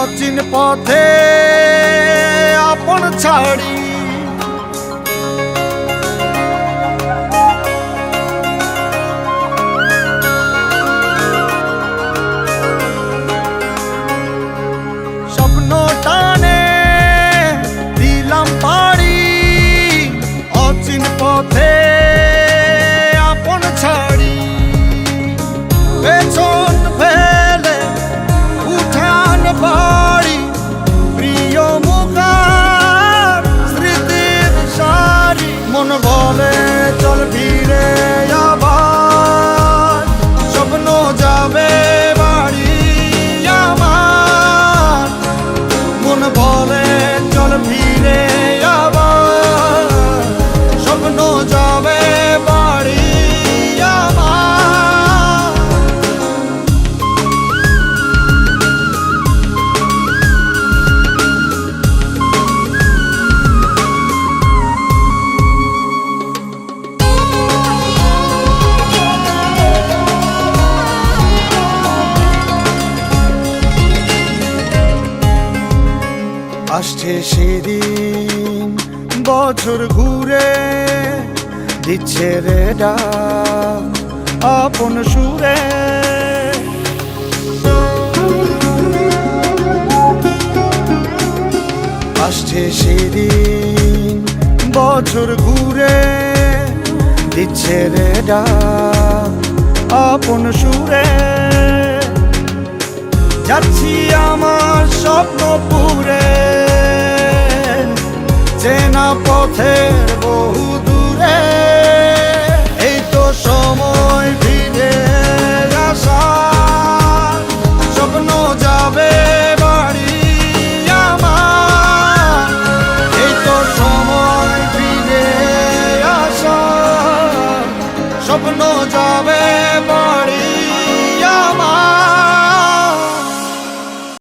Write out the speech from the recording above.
অচিন পথে আপন ছাড়ি স্বপ্ন টানে দিলাম পাড়ি অচিন পথে আপন ছাড়ি পেছন ফেলে উঠান বাড়ি প্রিয় মুখার স্মৃতির সারি মন বলে চল ফিরে আবার স্বপ্ন যাবে বাড়ি আমার মন বলে চল ফিরে আবার স্বপ্ন যাবে বাড়ি আমার। আসছে সেদিন বছর ঘুরে দিচ্ছে রে ডাক আপন সুরে আসছে সেদিন বছর ঘুরে দিচ্ছে রে ডাক আপন সুরে যাচ্ছি আমার স্বপ্ন পুরে চেনা পথের বহু দূরে এই তো সময় ফিরে আসার স্বপ্ন যাবে বাড়ি আমার এই তো সময় ফিরে আসার স্বপ্ন যাবে